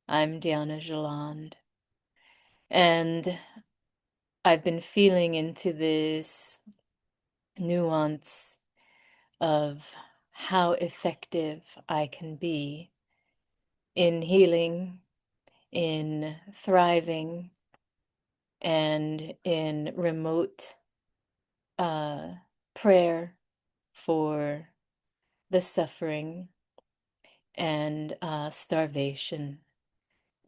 I'm Diana Jaland, and I've been feeling into this nuance of how effective I can be in healing, in thriving, and in remote uh, prayer for the suffering and starvation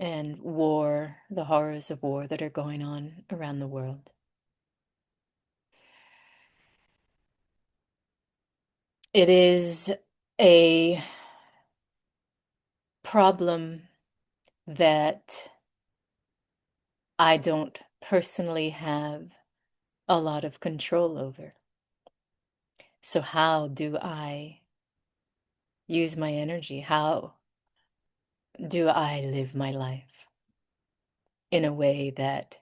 and war, the horrors of war that are going on around the world. It is a problem that I don't personally have a lot of control over. So, how do I use my energy? How do I live my life in a way that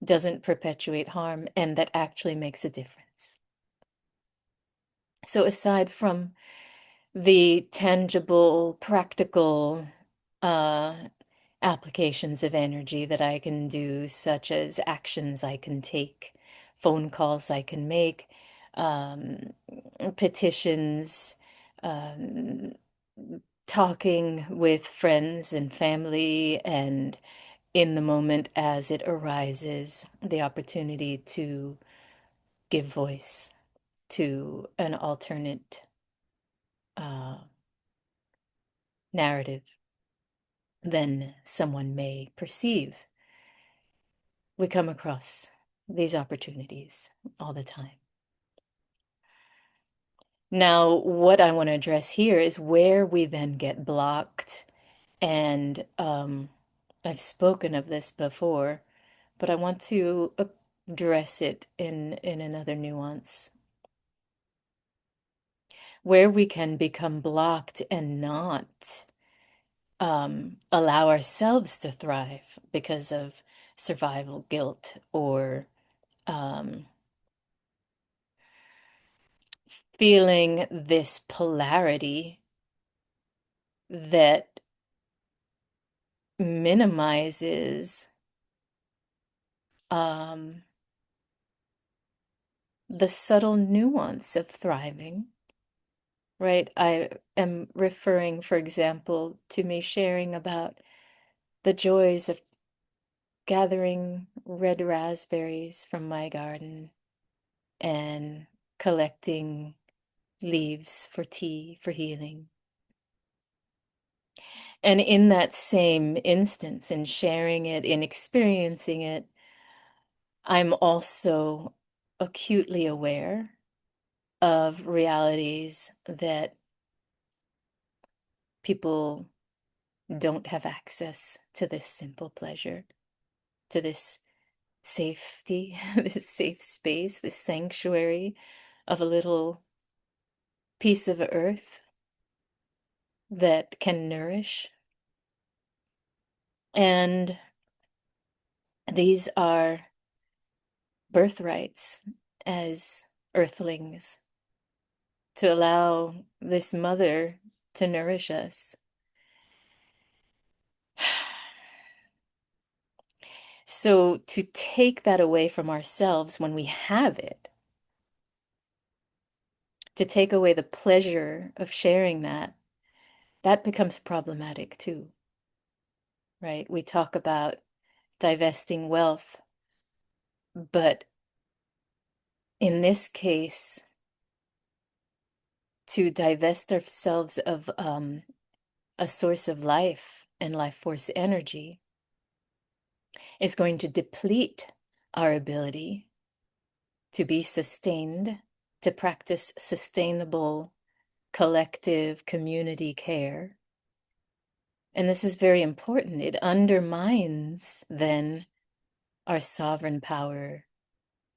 doesn't perpetuate harm and that actually makes a difference? So, aside from the tangible, practical uh, applications of energy that I can do, such as actions I can take, phone calls I can make, um, petitions, um, talking with friends and family, and in the moment as it arises, the opportunity to give voice to an alternate uh, narrative than someone may perceive. We come across these opportunities all the time. Now, what I want to address here is where we then get blocked. And I've spoken of this before, but I want to address it in another nuance. Where we can become blocked and not allow ourselves to thrive because of survival guilt or um, feeling this polarity that minimizes um, the subtle nuance of thriving, right? I am referring, for example, to me sharing about the joys of gathering red raspberries from my garden and collecting leaves for tea, for healing. And in that same instance, in sharing it, in experiencing it, I'm also acutely aware of realities that people don't have access to this simple pleasure, to this safety, this safe space, this sanctuary of a little piece of earth that can nourish. And these are birthrights as earthlings to allow this mother to nourish us. So to take that away from ourselves when we have it, to take away the pleasure of sharing that, that becomes problematic too, right? We talk about divesting wealth, but in this case, to divest ourselves of a source of life and life force energy is going to deplete our ability to be sustained, to practice sustainable collective community care. And this is very important. It undermines then our sovereign power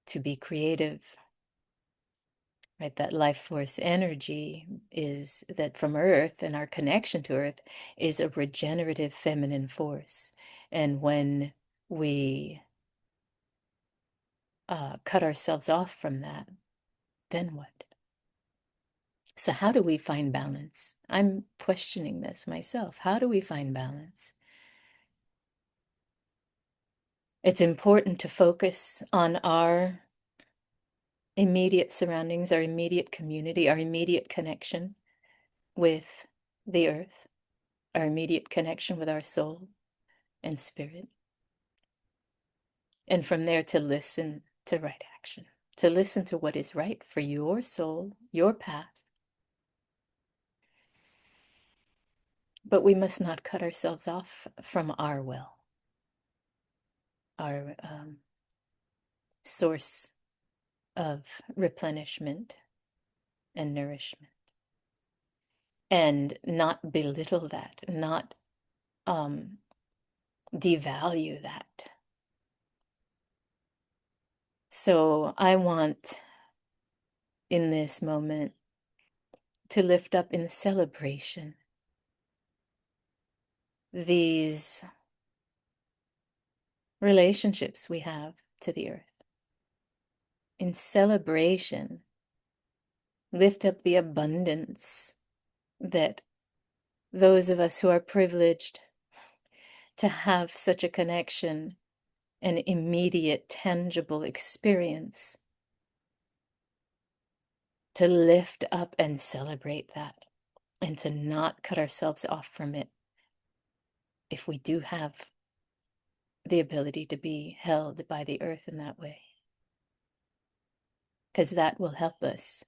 to be creative, right? That life force energy is that from Earth, and our connection to Earth is a regenerative feminine force. And when we cut ourselves off from that, then what? So, how do we find balance? I'm questioning this myself. How do we find balance? It's important to focus on our immediate surroundings, our immediate community, our immediate connection with the earth, our immediate connection with our soul and spirit. And from there to listen to right action, to listen to what is right for your soul, your path. But we must not cut ourselves off from our well, our source of replenishment and nourishment, and not belittle that, not devalue that. So I want in this moment to lift up in celebration these relationships we have to the earth. In celebration, lift up the abundance that those of us who are privileged to have such a connection, an immediate, tangible experience, to lift up and celebrate that, and to not cut ourselves off from it if we do have the ability to be held by the earth in that way. Because that will help us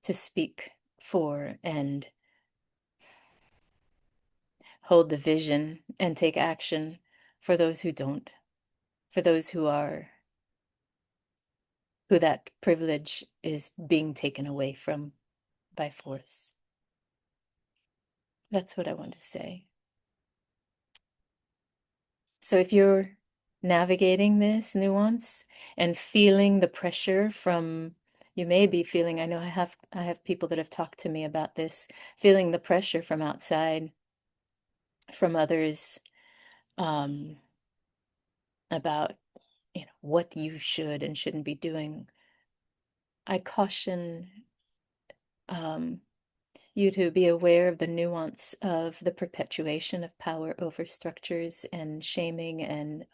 to speak for and hold the vision and take action for those who don't, for those who that privilege is being taken away from by force. That's what I want to say. So if you're navigating this nuance and feeling the pressure from, you may be feeling, I know I have people that have talked to me about this, feeling the pressure from outside, from others, about, what you should and shouldn't be doing. I caution you to be aware of the nuance of the perpetuation of power over structures and shaming and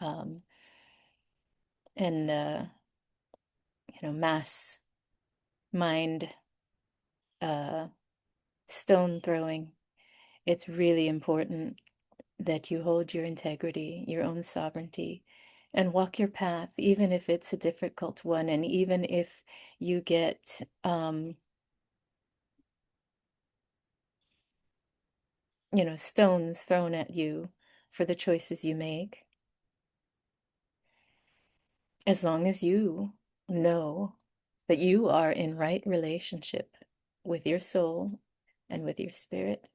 mass mind stone throwing. It's really important that you hold your integrity, your own sovereignty, and walk your path, even if it's a difficult one, and even if you get stones thrown at you for the choices you make. As long as you know that you are in right relationship with your soul and with your spirit,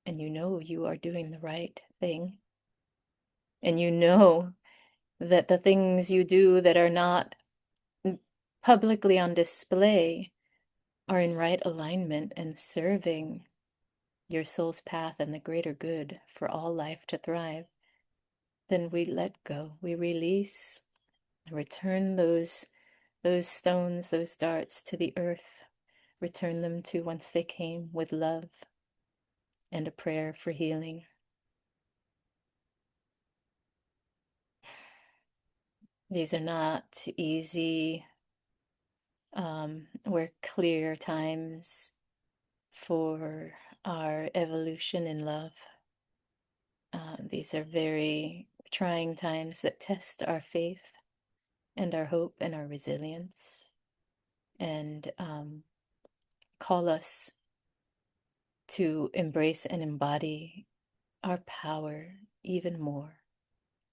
and you know you are doing the right thing, and you know that the things you do that are not publicly on display are in right alignment and serving your soul's path and the greater good for all life to thrive, then we let go, we release, and return those stones, those darts to the earth, return them to whence they came, with love and a prayer for healing. These are not easy or clear times for our evolution in love. These are very trying times that test our faith and our hope and our resilience, and call us to embrace and embody our power even more.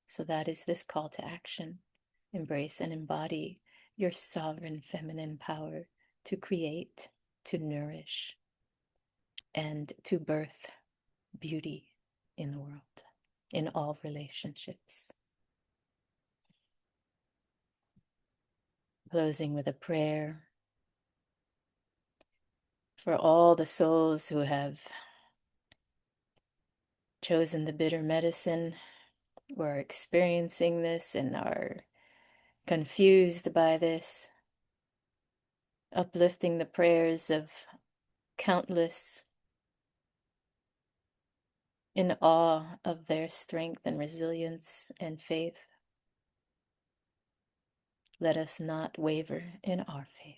So that is this call to action. Embrace and embody your sovereign feminine power to create, to nourish, and to birth beauty in the world, in all relationships. Closing with a prayer for all the souls who have chosen the bitter medicine, who are experiencing this and are confused by this. uplifting the prayers of countless in awe of their strength and resilience and faith. Let us not waver in our faith.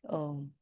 Om.